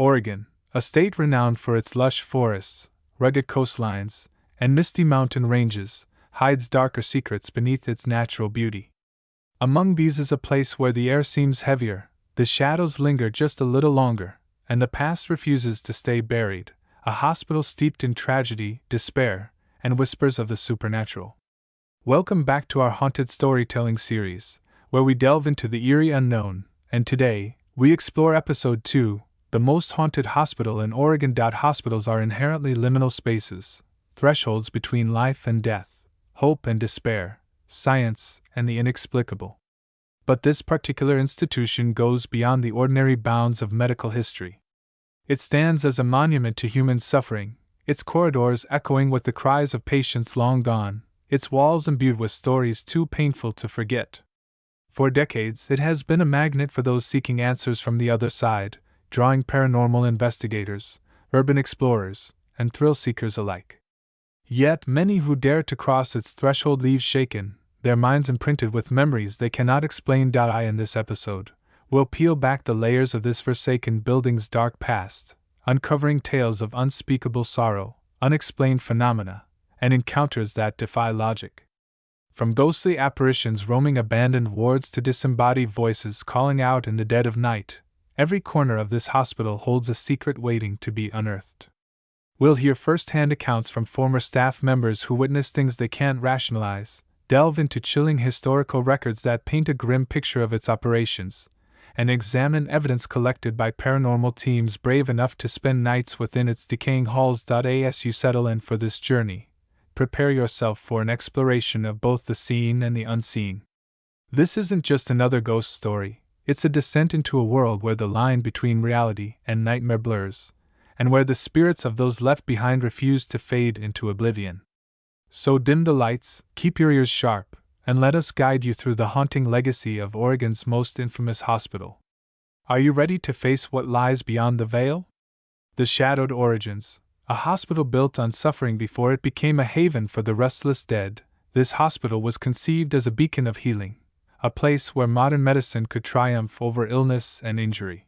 Oregon, a state renowned for its lush forests, rugged coastlines, and misty mountain ranges, hides darker secrets beneath its natural beauty. Among these is a place where the air seems heavier, the shadows linger just a little longer, and the past refuses to stay buried, a hospital steeped in tragedy, despair, and whispers of the supernatural. Welcome back to our haunted storytelling series, where we delve into the eerie unknown, and today, we explore Episode 2, The Most Haunted Hospital in Oregon. Hospitals are inherently liminal spaces, thresholds between life and death, hope and despair, science and the inexplicable. But this particular institution goes beyond the ordinary bounds of medical history. It stands as a monument to human suffering, its corridors echoing with the cries of patients long gone, its walls imbued with stories too painful to forget. For decades, it has been a magnet for those seeking answers from the other side, drawing paranormal investigators, urban explorers, and thrill seekers alike. Yet many who dare to cross its threshold leave shaken, their minds imprinted with memories they cannot explain. In this episode, we'll peel back the layers of this forsaken building's dark past, uncovering tales of unspeakable sorrow, unexplained phenomena, and encounters that defy logic. From ghostly apparitions roaming abandoned wards to disembodied voices calling out in the dead of night, every corner of this hospital holds a secret waiting to be unearthed. We'll hear first-hand accounts from former staff members who witnessed things they can't rationalize, delve into chilling historical records that paint a grim picture of its operations, and examine evidence collected by paranormal teams brave enough to spend nights within its decaying halls. As you settle in for this journey, prepare yourself for an exploration of both the seen and the unseen. This isn't just another ghost story, it's a descent into a world where the line between reality and nightmare blurs, and where the spirits of those left behind refuse to fade into oblivion. So dim the lights, keep your ears sharp, and let us guide you through the haunting legacy of Oregon's most infamous hospital. Are you ready to face what lies beyond the veil? The Shadowed Origins. A hospital built on suffering before it became a haven for the restless dead, this hospital was conceived as a beacon of healing, a place where modern medicine could triumph over illness and injury.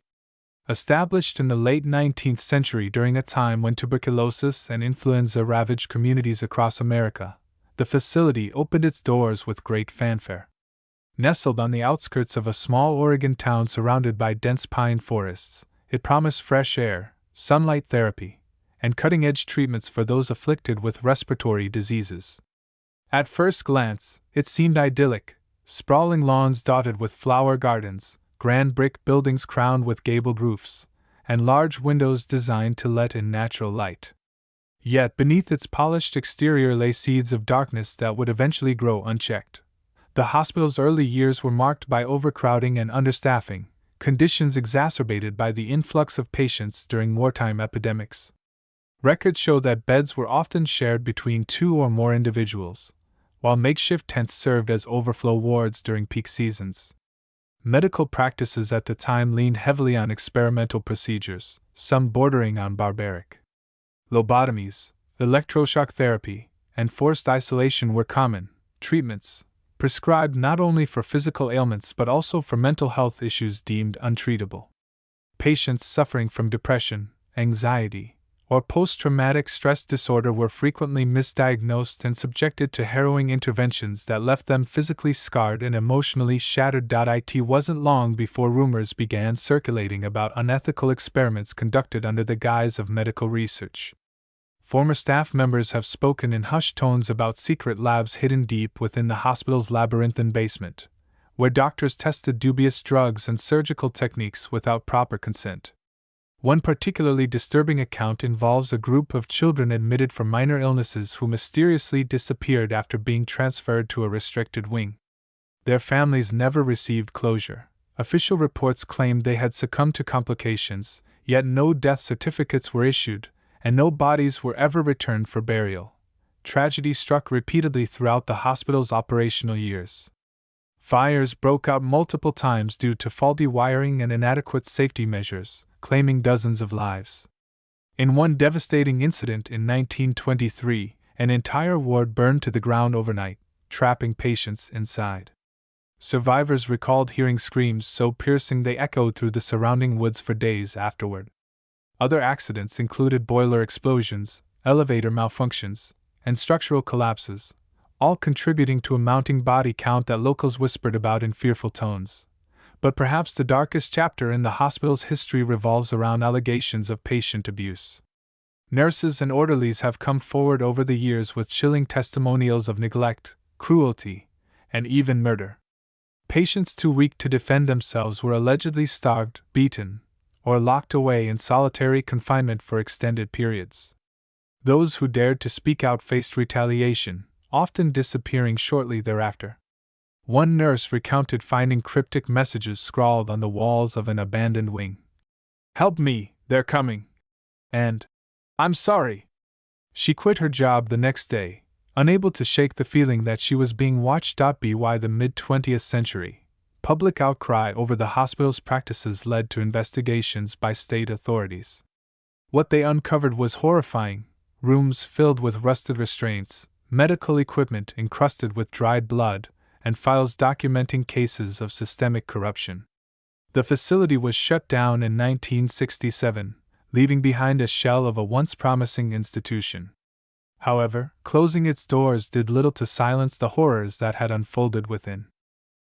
Established in the late 19th century during a time when tuberculosis and influenza ravaged communities across America, the facility opened its doors with great fanfare. Nestled on the outskirts of a small Oregon town surrounded by dense pine forests, it promised fresh air, sunlight therapy, and cutting-edge treatments for those afflicted with respiratory diseases. At first glance, it seemed idyllic, sprawling lawns dotted with flower gardens, grand brick buildings crowned with gabled roofs, and large windows designed to let in natural light. Yet beneath its polished exterior lay seeds of darkness that would eventually grow unchecked. The hospital's early years were marked by overcrowding and understaffing, conditions exacerbated by the influx of patients during wartime epidemics. Records show that beds were often shared between 2 or more individuals, while makeshift tents served as overflow wards during peak seasons. Medical practices at the time leaned heavily on experimental procedures, some bordering on barbaric. Lobotomies, electroshock therapy, and forced isolation were common treatments, prescribed not only for physical ailments but also for mental health issues deemed untreatable. Patients suffering from depression, anxiety, or post-traumatic stress disorder were frequently misdiagnosed and subjected to harrowing interventions that left them physically scarred and emotionally shattered. It wasn't long before rumors began circulating about unethical experiments conducted under the guise of medical research. Former staff members have spoken in hushed tones about secret labs hidden deep within the hospital's labyrinthine basement, where doctors tested dubious drugs and surgical techniques without proper consent. One particularly disturbing account involves a group of children admitted for minor illnesses who mysteriously disappeared after being transferred to a restricted wing. Their families never received closure. Official reports claimed they had succumbed to complications, yet no death certificates were issued, and no bodies were ever returned for burial. Tragedy struck repeatedly throughout the hospital's operational years. Fires broke out multiple times due to faulty wiring and inadequate safety measures, claiming dozens of lives. In one devastating incident in 1923, an entire ward burned to the ground overnight, trapping patients inside. Survivors recalled hearing screams so piercing they echoed through the surrounding woods for days afterward. Other accidents included boiler explosions, elevator malfunctions, and structural collapses, all contributing to a mounting body count that locals whispered about in fearful tones. But perhaps the darkest chapter in the hospital's history revolves around allegations of patient abuse. Nurses and orderlies have come forward over the years with chilling testimonials of neglect, cruelty, and even murder. Patients too weak to defend themselves were allegedly starved, beaten, or locked away in solitary confinement for extended periods. Those who dared to speak out faced retaliation, often disappearing shortly thereafter. One nurse recounted finding cryptic messages scrawled on the walls of an abandoned wing. "Help me, they're coming," and "I'm sorry." She quit her job the next day, unable to shake the feeling that she was being watched. By the mid-20th century, public outcry over the hospital's practices led to investigations by state authorities. What they uncovered was horrifying: rooms filled with rusted restraints, medical equipment encrusted with dried blood, and files documenting cases of systemic corruption. The facility was shut down in 1967, leaving behind a shell of a once promising institution. However, closing its doors did little to silence the horrors that had unfolded within.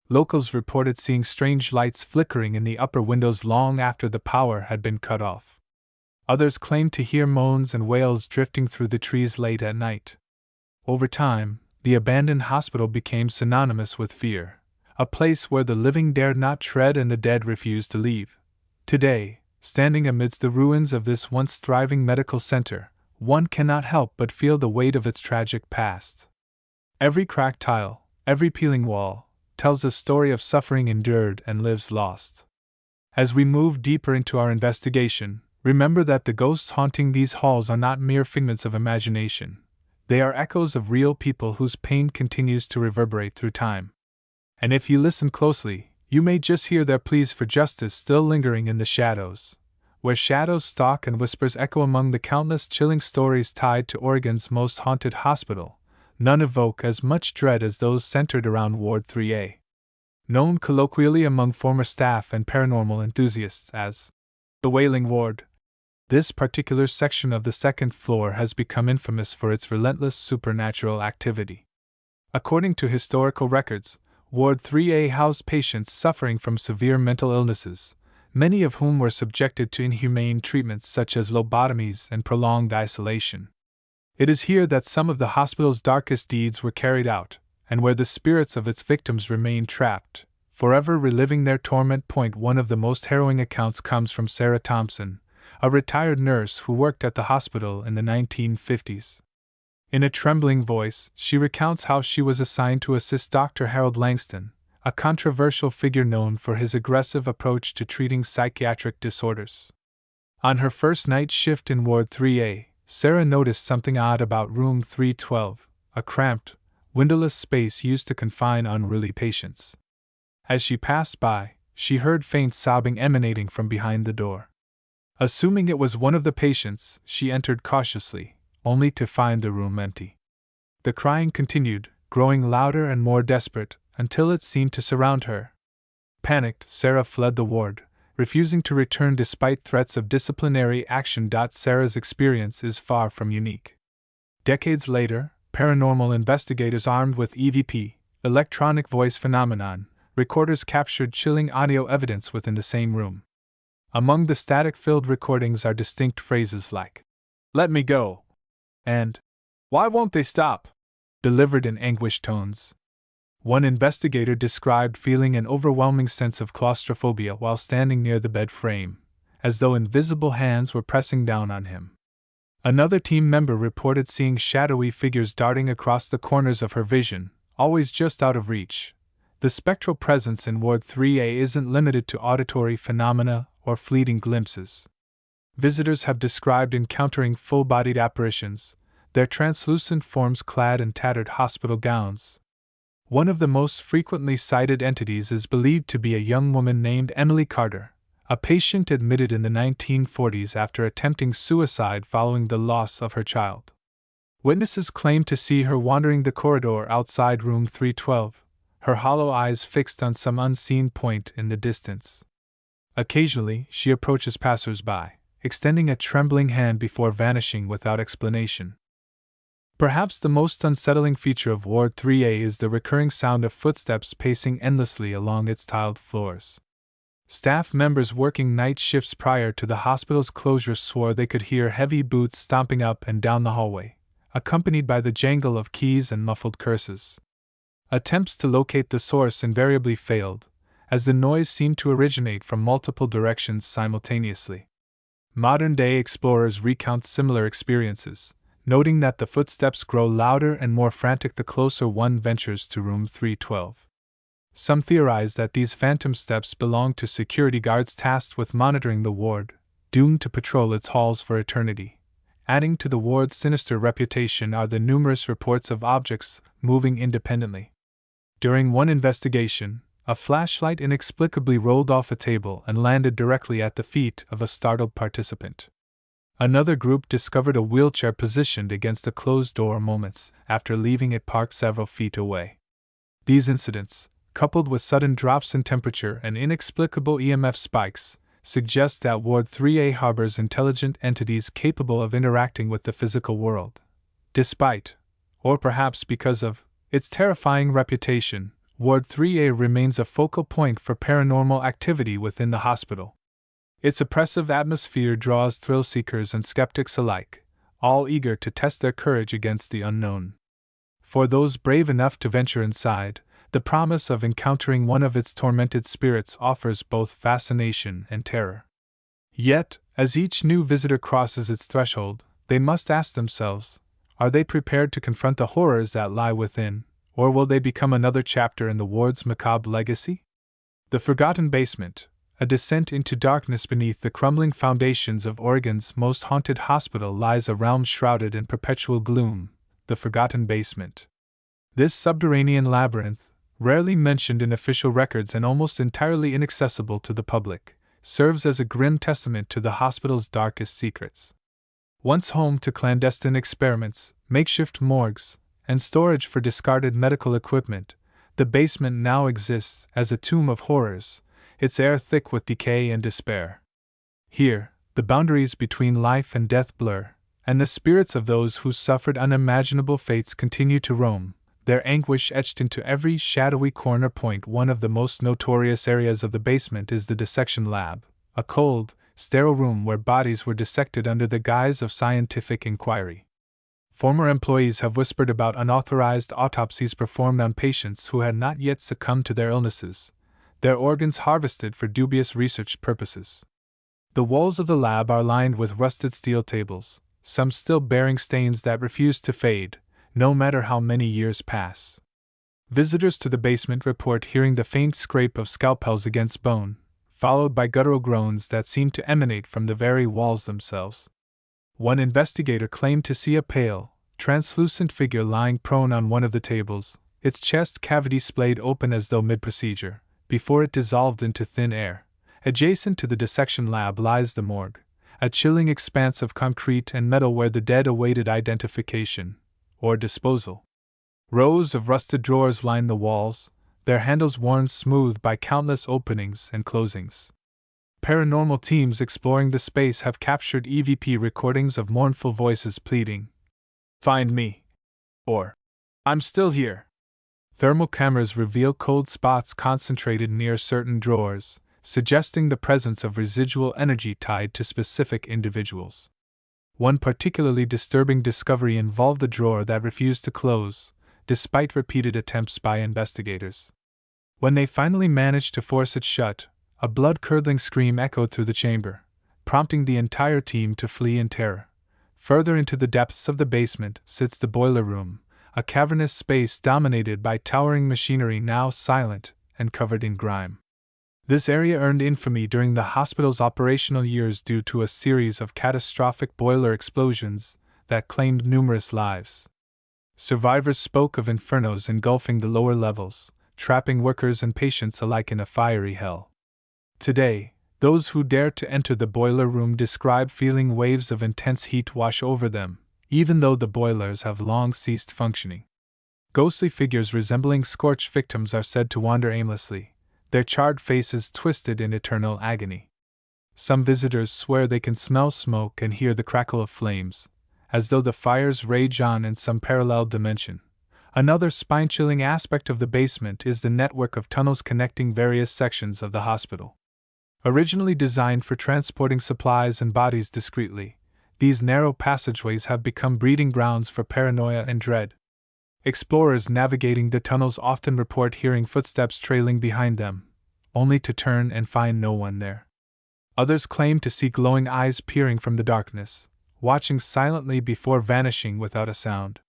Locals reported seeing strange lights flickering in the upper windows long after the power had been cut off. Others claimed to hear moans and wails drifting through the trees late at night. Over time, the abandoned hospital became synonymous with fear, a place where the living dared not tread and the dead refused to leave. Today, standing amidst the ruins of this once thriving medical center, one cannot help but feel the weight of its tragic past. Every cracked tile, every peeling wall, tells a story of suffering endured and lives lost. As we move deeper into our investigation, remember that the ghosts haunting these halls are not mere figments of imagination. They are echoes of real people whose pain continues to reverberate through time. And if you listen closely, you may just hear their pleas for justice still lingering in the shadows, where shadows stalk and whispers echo among the countless chilling stories tied to Oregon's most haunted hospital. None evoke as much dread as those centered around Ward 3A. Known colloquially among former staff and paranormal enthusiasts as the Wailing Ward, this particular section of the second floor has become infamous for its relentless supernatural activity. According to historical records, Ward 3A housed patients suffering from severe mental illnesses, many of whom were subjected to inhumane treatments such as lobotomies and prolonged isolation. It is here that some of the hospital's darkest deeds were carried out, and where the spirits of its victims remain trapped, forever reliving their torment. One of the most harrowing accounts comes from Sarah Thompson, a retired nurse who worked at the hospital in the 1950s. In a trembling voice, she recounts how she was assigned to assist Dr. Harold Langston, a controversial figure known for his aggressive approach to treating psychiatric disorders. On her first night shift in Ward 3A, Sarah noticed something odd about room 312, a cramped, windowless space used to confine unruly patients. As she passed by, she heard faint sobbing emanating from behind the door. Assuming it was one of the patients, she entered cautiously, only to find the room empty. The crying continued, growing louder and more desperate, until it seemed to surround her. Panicked, Sarah fled the ward, refusing to return despite threats of disciplinary action. Sarah's experience is far from unique. Decades later, paranormal investigators armed with EVP, electronic voice phenomenon, recorders captured chilling audio evidence within the same room. Among the static-filled recordings are distinct phrases like, "Let me go," and "Why won't they stop?" delivered in anguished tones. One investigator described feeling an overwhelming sense of claustrophobia while standing near the bed frame, as though invisible hands were pressing down on him. Another team member reported seeing shadowy figures darting across the corners of her vision, always just out of reach. The spectral presence in Ward 3A isn't limited to auditory phenomena or fleeting glimpses. Visitors have described encountering full-bodied apparitions, their translucent forms clad in tattered hospital gowns. One of the most frequently cited entities is believed to be a young woman named Emily Carter, a patient admitted in the 1940s after attempting suicide following the loss of her child. Witnesses claim to see her wandering the corridor outside room 312, her hollow eyes fixed on some unseen point in the distance. Occasionally, she approaches passers-by, extending a trembling hand before vanishing without explanation. Perhaps the most unsettling feature of Ward 3A is the recurring sound of footsteps pacing endlessly along its tiled floors. Staff members working night shifts prior to the hospital's closure swore they could hear heavy boots stomping up and down the hallway, accompanied by the jangle of keys and muffled curses. Attempts to locate the source invariably failed, as the noise seemed to originate from multiple directions simultaneously. Modern-day explorers recount similar experiences, noting that the footsteps grow louder and more frantic the closer one ventures to room 312. Some theorize that these phantom steps belong to security guards tasked with monitoring the ward, doomed to patrol its halls for eternity. Adding to the ward's sinister reputation are the numerous reports of objects moving independently. During one investigation, a flashlight inexplicably rolled off a table and landed directly at the feet of a startled participant. Another group discovered a wheelchair positioned against a closed door moments after leaving it parked several feet away. These incidents, coupled with sudden drops in temperature and inexplicable EMF spikes, suggest that Ward 3A harbors intelligent entities capable of interacting with the physical world. Despite, or perhaps because of, its terrifying reputation, Ward 3A remains a focal point for paranormal activity within the hospital. Its oppressive atmosphere draws thrill-seekers and skeptics alike, all eager to test their courage against the unknown. For those brave enough to venture inside, the promise of encountering one of its tormented spirits offers both fascination and terror. Yet, as each new visitor crosses its threshold, they must ask themselves, are they prepared to confront the horrors that lie within, or will they become another chapter in the ward's macabre legacy? The Forgotten Basement, a descent into darkness beneath the crumbling foundations of Oregon's most haunted hospital, lies a realm shrouded in perpetual gloom, the Forgotten Basement. This subterranean labyrinth, rarely mentioned in official records and almost entirely inaccessible to the public, serves as a grim testament to the hospital's darkest secrets. Once home to clandestine experiments, makeshift morgues, and storage for discarded medical equipment, the basement now exists as a tomb of horrors, its air thick with decay and despair. Here, the boundaries between life and death blur, and the spirits of those who suffered unimaginable fates continue to roam, their anguish etched into every shadowy corner point. One of the most notorious areas of the basement is the dissection lab, a cold, sterile room where bodies were dissected under the guise of scientific inquiry. Former employees have whispered about unauthorized autopsies performed on patients who had not yet succumbed to their illnesses, their organs harvested for dubious research purposes. The walls of the lab are lined with rusted steel tables, some still bearing stains that refuse to fade, no matter how many years pass. Visitors to the basement report hearing the faint scrape of scalpels against bone, followed by guttural groans that seem to emanate from the very walls themselves. One investigator claimed to see a pale, translucent figure lying prone on one of the tables, its chest cavity splayed open as though mid-procedure, before it dissolved into thin air. Adjacent to the dissection lab lies the morgue, a chilling expanse of concrete and metal where the dead awaited identification, or disposal. Rows of rusted drawers line the walls, their handles worn smooth by countless openings and closings. Paranormal teams exploring the space have captured EVP recordings of mournful voices pleading, "Find me," or "I'm still here." Thermal cameras reveal cold spots concentrated near certain drawers, suggesting the presence of residual energy tied to specific individuals. One particularly disturbing discovery involved a drawer that refused to close, despite repeated attempts by investigators. When they finally managed to force it shut, a blood-curdling scream echoed through the chamber, prompting the entire team to flee in terror. Further into the depths of the basement sits the boiler room, a cavernous space dominated by towering machinery now silent and covered in grime. This area earned infamy during the hospital's operational years due to a series of catastrophic boiler explosions that claimed numerous lives. Survivors spoke of infernos engulfing the lower levels, trapping workers and patients alike in a fiery hell. Today, those who dare to enter the boiler room describe feeling waves of intense heat wash over them, even though the boilers have long ceased functioning. Ghostly figures resembling scorched victims are said to wander aimlessly, their charred faces twisted in eternal agony. Some visitors swear they can smell smoke and hear the crackle of flames, as though the fires rage on in some parallel dimension. Another spine-chilling aspect of the basement is the network of tunnels connecting various sections of the hospital. Originally designed for transporting supplies and bodies discreetly, these narrow passageways have become breeding grounds for paranoia and dread. Explorers navigating the tunnels often report hearing footsteps trailing behind them, only to turn and find no one there. Others claim to see glowing eyes peering from the darkness, watching silently before vanishing without a sound.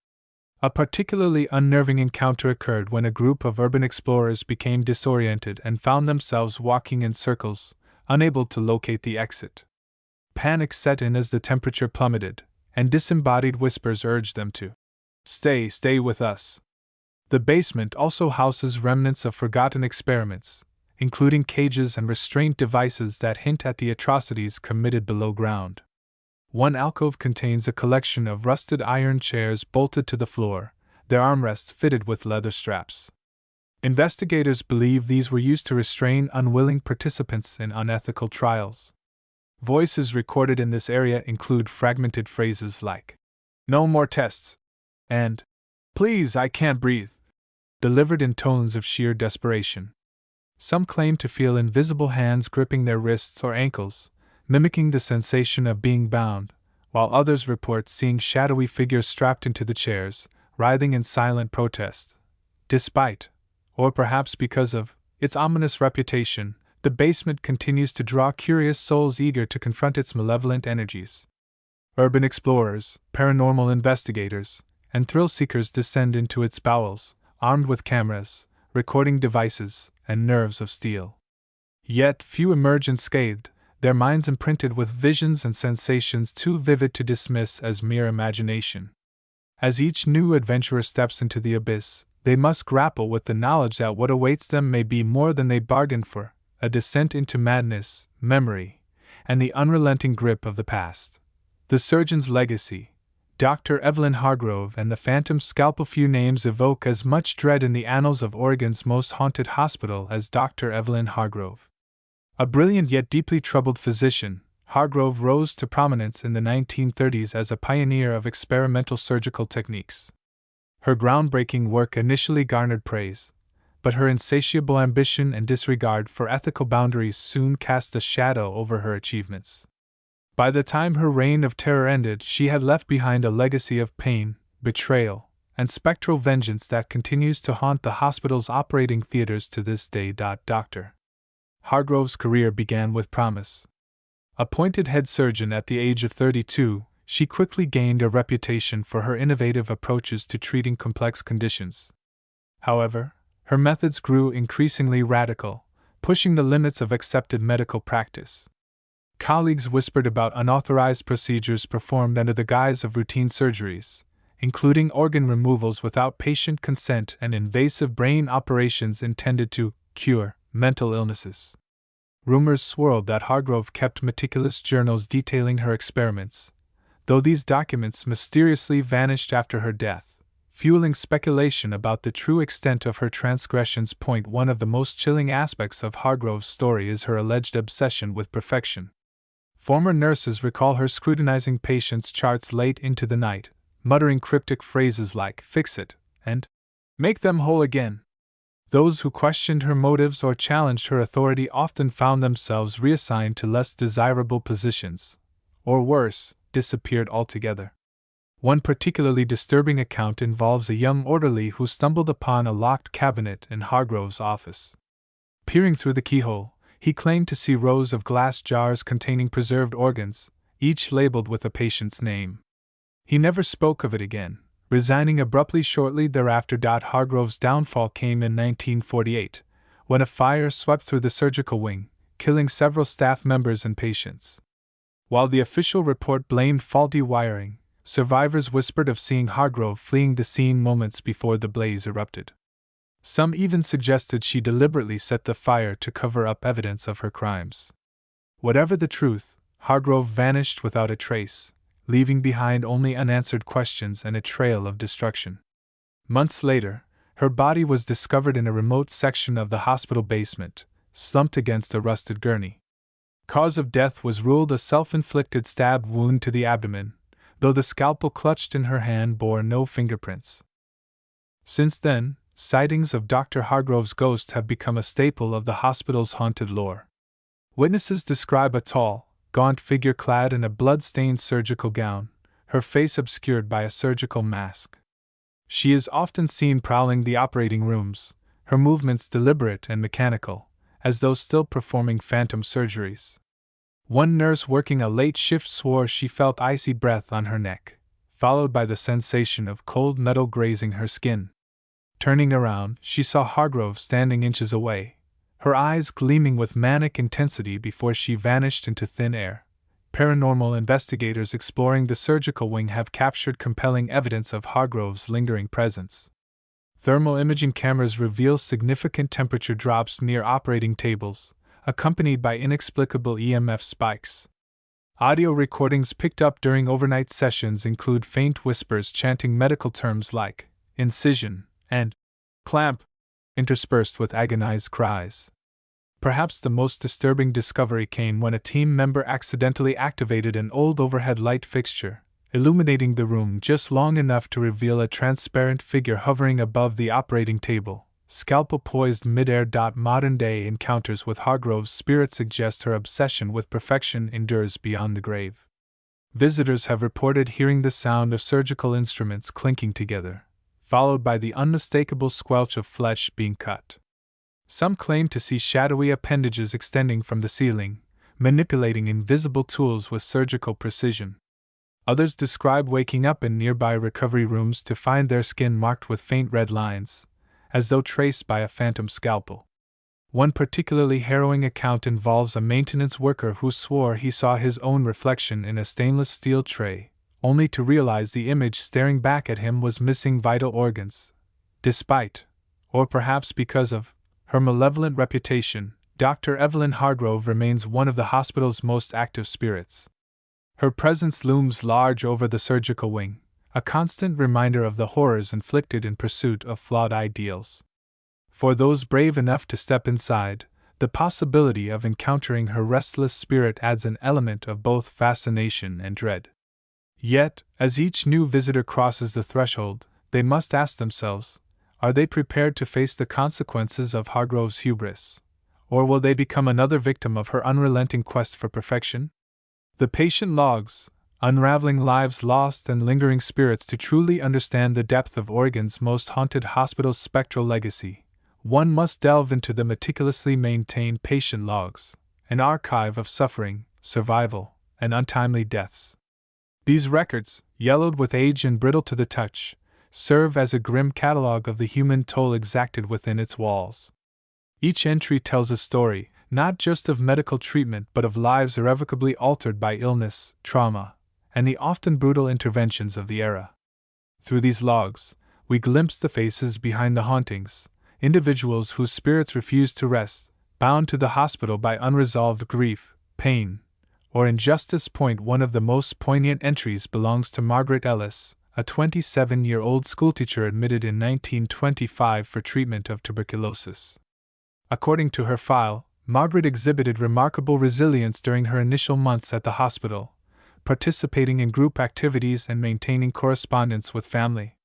A particularly unnerving encounter occurred when a group of urban explorers became disoriented and found themselves walking in circles, unable to locate the exit. Panic set in as the temperature plummeted, and disembodied whispers urged them to stay with us. The basement also houses remnants of forgotten experiments, including cages and restraint devices that hint at the atrocities committed below ground. One alcove contains a collection of rusted iron chairs bolted to the floor, their armrests fitted with leather straps. Investigators believe these were used to restrain unwilling participants in unethical trials. Voices recorded in this area include fragmented phrases like, "No more tests," and "Please, I can't breathe," delivered in tones of sheer desperation. Some claim to feel invisible hands gripping their wrists or ankles, mimicking the sensation of being bound, while others report seeing shadowy figures strapped into the chairs, writhing in silent protest. Despite, or perhaps because of, its ominous reputation, the basement continues to draw curious souls eager to confront its malevolent energies. Urban explorers, paranormal investigators, and thrill-seekers descend into its bowels, armed with cameras, recording devices, and nerves of steel. Yet few emerge unscathed, their minds imprinted with visions and sensations too vivid to dismiss as mere imagination. As each new adventurer steps into the abyss, they must grapple with the knowledge that what awaits them may be more than they bargained for, a descent into madness, memory, and the unrelenting grip of the past. The surgeon's legacy, Dr. Evelyn Hargrove, and the phantom scalpel. Few names evoke as much dread in the annals of Oregon's most haunted hospital as Dr. Evelyn Hargrove. A brilliant yet deeply troubled physician, Hargrove rose to prominence in the 1930s as a pioneer of experimental surgical techniques. Her groundbreaking work initially garnered praise, but her insatiable ambition and disregard for ethical boundaries soon cast a shadow over her achievements. By the time her reign of terror ended, she had left behind a legacy of pain, betrayal, and spectral vengeance that continues to haunt the hospital's operating theaters to this day. Dr. Hargrove's career began with promise. Appointed head surgeon at the age of 32, she quickly gained a reputation for her innovative approaches to treating complex conditions. However, her methods grew increasingly radical, pushing the limits of accepted medical practice. Colleagues whispered about unauthorized procedures performed under the guise of routine surgeries, including organ removals without patient consent and invasive brain operations intended to cure mental illnesses. Rumors swirled that Hargrove kept meticulous journals detailing her experiments, though these documents mysteriously vanished after her death, fueling speculation about the true extent of her transgressions. One of the most chilling aspects of Hargrove's story is her alleged obsession with perfection. Former nurses recall her scrutinizing patients' charts late into the night, muttering cryptic phrases like "fix it" and "make them whole again." Those who questioned her motives or challenged her authority often found themselves reassigned to less desirable positions, or worse, disappeared altogether. One particularly disturbing account involves a young orderly who stumbled upon a locked cabinet in Hargrove's office. Peering through the keyhole, he claimed to see rows of glass jars containing preserved organs, each labeled with a patient's name. He never spoke of it again, resigning abruptly shortly thereafter. Hargrove's downfall came in 1948, when a fire swept through the surgical wing, killing several staff members and patients. While the official report blamed faulty wiring, survivors whispered of seeing Hargrove fleeing the scene moments before the blaze erupted. Some even suggested she deliberately set the fire to cover up evidence of her crimes. Whatever the truth, Hargrove vanished without a trace, leaving behind only unanswered questions and a trail of destruction. Months later, her body was discovered in a remote section of the hospital basement, slumped against a rusted gurney. Cause of death was ruled a self-inflicted stab wound to the abdomen, though the scalpel clutched in her hand bore no fingerprints. Since then, sightings of Dr. Hargrove's ghost have become a staple of the hospital's haunted lore. Witnesses describe a tall, gaunt figure clad in a blood-stained surgical gown, her face obscured by a surgical mask. She is often seen prowling the operating rooms, her movements deliberate and mechanical, as though still performing phantom surgeries. One nurse working a late shift swore she felt icy breath on her neck, followed by the sensation of cold metal grazing her skin. Turning around, she saw Hargrove standing inches away, her eyes gleaming with manic intensity before she vanished into thin air. Paranormal investigators exploring the surgical wing have captured compelling evidence of Hargrove's lingering presence. Thermal imaging cameras reveal significant temperature drops near operating tables, accompanied by inexplicable EMF spikes. Audio recordings picked up during overnight sessions include faint whispers chanting medical terms like incision and clamp, interspersed with agonized cries. Perhaps the most disturbing discovery came when a team member accidentally activated an old overhead light fixture, illuminating the room just long enough to reveal a transparent figure hovering above the operating table, scalpel poised midair. Modern-day encounters with Hargrove's spirit suggest her obsession with perfection endures beyond the grave. Visitors have reported hearing the sound of surgical instruments clinking together, followed by the unmistakable squelch of flesh being cut. Some claim to see shadowy appendages extending from the ceiling, manipulating invisible tools with surgical precision. Others describe waking up in nearby recovery rooms to find their skin marked with faint red lines, as though traced by a phantom scalpel. One particularly harrowing account involves a maintenance worker who swore he saw his own reflection in a stainless steel tray, only to realize the image staring back at him was missing vital organs. Despite, or perhaps because of, her malevolent reputation, Dr. Evelyn Hargrove remains one of the hospital's most active spirits. Her presence looms large over the surgical wing, a constant reminder of the horrors inflicted in pursuit of flawed ideals. For those brave enough to step inside, the possibility of encountering her restless spirit adds an element of both fascination and dread. Yet, as each new visitor crosses the threshold, they must ask themselves, are they prepared to face the consequences of Hargrove's hubris? Or will they become another victim of her unrelenting quest for perfection? The patient logs, unraveling lives lost and lingering spirits. To truly understand the depth of Oregon's most haunted hospital's spectral legacy, one must delve into the meticulously maintained patient logs, an archive of suffering, survival, and untimely deaths. These records, yellowed with age and brittle to the touch, serve as a grim catalogue of the human toll exacted within its walls. Each entry tells a story, not just of medical treatment but of lives irrevocably altered by illness, trauma, and the often brutal interventions of the era. Through these logs, we glimpse the faces behind the hauntings, individuals whose spirits refuse to rest, bound to the hospital by unresolved grief, pain, or injustice. One of the most poignant entries belongs to Margaret Ellis, a 27-year-old schoolteacher admitted in 1925 for treatment of tuberculosis. According to her file, Margaret exhibited remarkable resilience during her initial months at the hospital, participating in group activities and maintaining correspondence with family.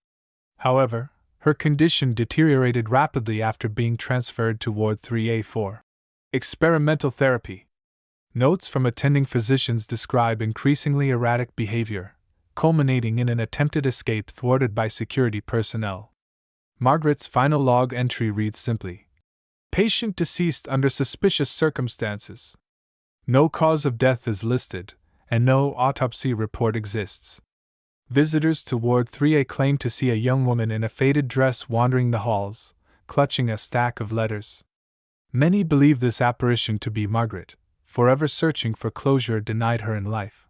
However, her condition deteriorated rapidly after being transferred to Ward 3A for experimental therapy. Notes from attending physicians describe increasingly erratic behavior, culminating in an attempted escape thwarted by security personnel. Margaret's final log entry reads simply, "Patient deceased under suspicious circumstances. No cause of death is listed, and no autopsy report exists." Visitors to Ward 3A claim to see a young woman in a faded dress wandering the halls, clutching a stack of letters. Many believe this apparition to be Margaret, forever searching for closure denied her in life.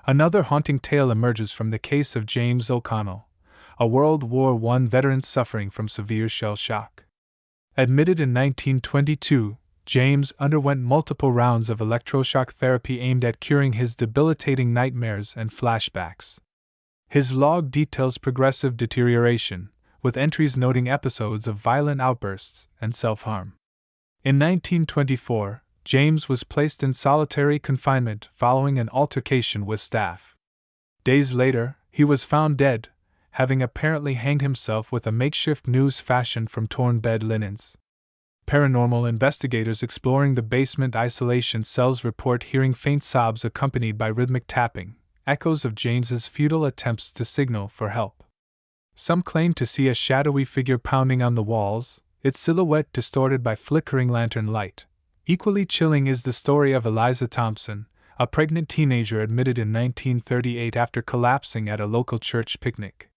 Another haunting tale emerges from the case of James O'Connell, a World War I veteran suffering from severe shell shock. Admitted in 1922, James underwent multiple rounds of electroshock therapy aimed at curing his debilitating nightmares and flashbacks. His log details progressive deterioration, with entries noting episodes of violent outbursts and self-harm. In 1924, James was placed in solitary confinement following an altercation with staff. Days later, he was found dead, having apparently hanged himself with a makeshift noose fashioned from torn bed linens. Paranormal investigators exploring the basement isolation cells report hearing faint sobs accompanied by rhythmic tapping, echoes of James's futile attempts to signal for help. Some claim to see a shadowy figure pounding on the walls, its silhouette distorted by flickering lantern light. Equally chilling is the story of Eliza Thompson, a pregnant teenager admitted in 1938 after collapsing at a local church picnic.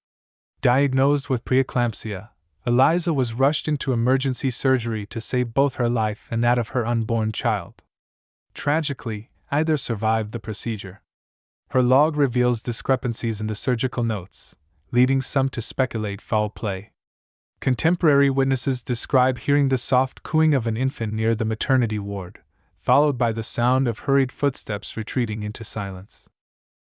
Diagnosed with preeclampsia, Eliza was rushed into emergency surgery to save both her life and that of her unborn child. Tragically, neither survived the procedure. Her log reveals discrepancies in the surgical notes, leading some to speculate foul play. Contemporary witnesses describe hearing the soft cooing of an infant near the maternity ward, followed by the sound of hurried footsteps retreating into silence.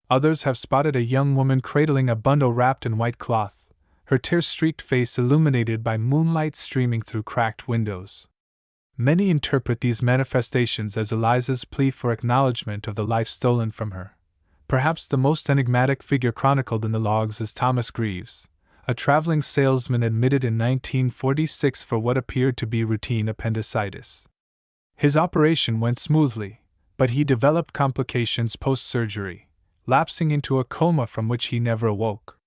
Others have spotted a young woman cradling a bundle wrapped in white cloth, her tear-streaked face illuminated by moonlight streaming through cracked windows. Many interpret these manifestations as Eliza's plea for acknowledgement of the life stolen from her. Perhaps the most enigmatic figure chronicled in the logs is Thomas Greaves, a traveling salesman admitted in 1946 for what appeared to be routine appendicitis. His operation went smoothly, but he developed complications post-surgery, lapsing into a coma from which he never awoke.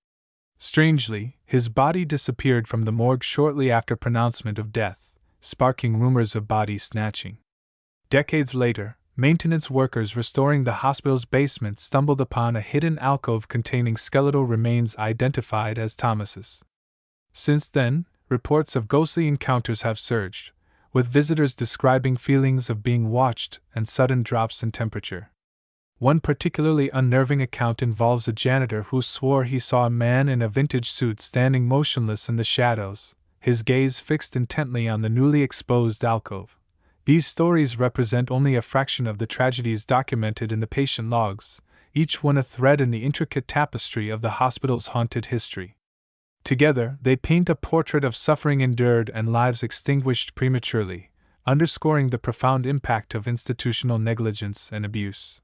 Strangely, his body disappeared from the morgue shortly after pronouncement of death, sparking rumors of body snatching. Decades later, maintenance workers restoring the hospital's basement stumbled upon a hidden alcove containing skeletal remains identified as Thomas's. Since then, reports of ghostly encounters have surged, with visitors describing feelings of being watched and sudden drops in temperature. One particularly unnerving account involves a janitor who swore he saw a man in a vintage suit standing motionless in the shadows, his gaze fixed intently on the newly exposed alcove. These stories represent only a fraction of the tragedies documented in the patient logs, each one a thread in the intricate tapestry of the hospital's haunted history. Together, they paint a portrait of suffering endured and lives extinguished prematurely, underscoring the profound impact of institutional negligence and abuse.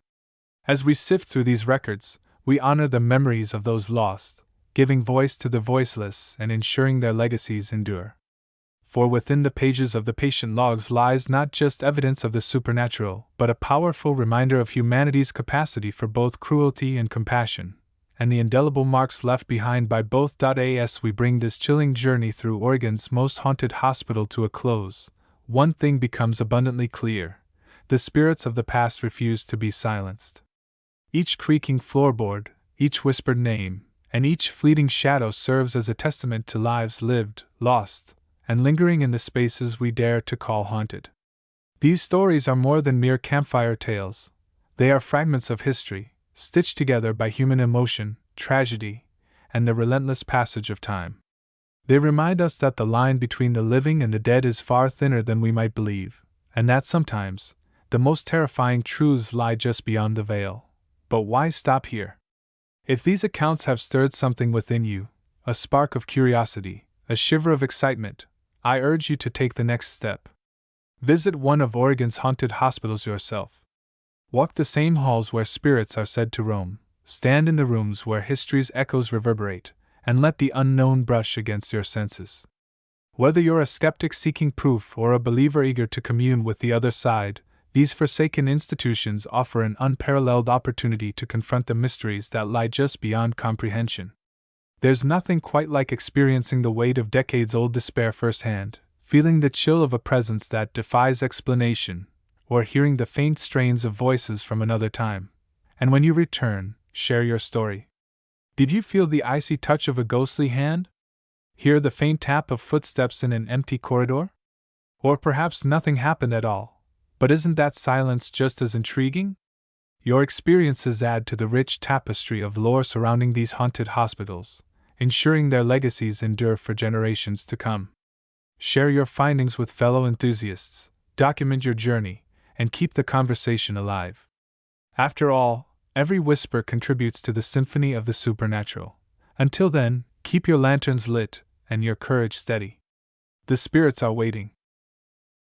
As we sift through these records, we honor the memories of those lost, giving voice to the voiceless and ensuring their legacies endure. For within the pages of the patient logs lies not just evidence of the supernatural, but a powerful reminder of humanity's capacity for both cruelty and compassion, and the indelible marks left behind by both. As we bring this chilling journey through Oregon's most haunted hospital to a close, one thing becomes abundantly clear: the spirits of the past refuse to be silenced. Each creaking floorboard, each whispered name, and each fleeting shadow serves as a testament to lives lived, lost, and lingering in the spaces we dare to call haunted. These stories are more than mere campfire tales. They are fragments of history, stitched together by human emotion, tragedy, and the relentless passage of time. They remind us that the line between the living and the dead is far thinner than we might believe, and that sometimes, the most terrifying truths lie just beyond the veil. But why stop here? If these accounts have stirred something within you, a spark of curiosity, a shiver of excitement, I urge you to take the next step. Visit one of Oregon's haunted hospitals yourself. Walk the same halls where spirits are said to roam, stand in the rooms where history's echoes reverberate, and let the unknown brush against your senses. Whether you're a skeptic seeking proof or a believer eager to commune with the other side, these forsaken institutions offer an unparalleled opportunity to confront the mysteries that lie just beyond comprehension. There's nothing quite like experiencing the weight of decades-old despair firsthand, feeling the chill of a presence that defies explanation, or hearing the faint strains of voices from another time. And when you return, share your story. Did you feel the icy touch of a ghostly hand? Hear the faint tap of footsteps in an empty corridor? Or perhaps nothing happened at all, but isn't that silence just as intriguing? Your experiences add to the rich tapestry of lore surrounding these haunted hospitals, ensuring their legacies endure for generations to come. Share your findings with fellow enthusiasts, document your journey, and keep the conversation alive. After all, every whisper contributes to the symphony of the supernatural. Until then, keep your lanterns lit and your courage steady. The spirits are waiting.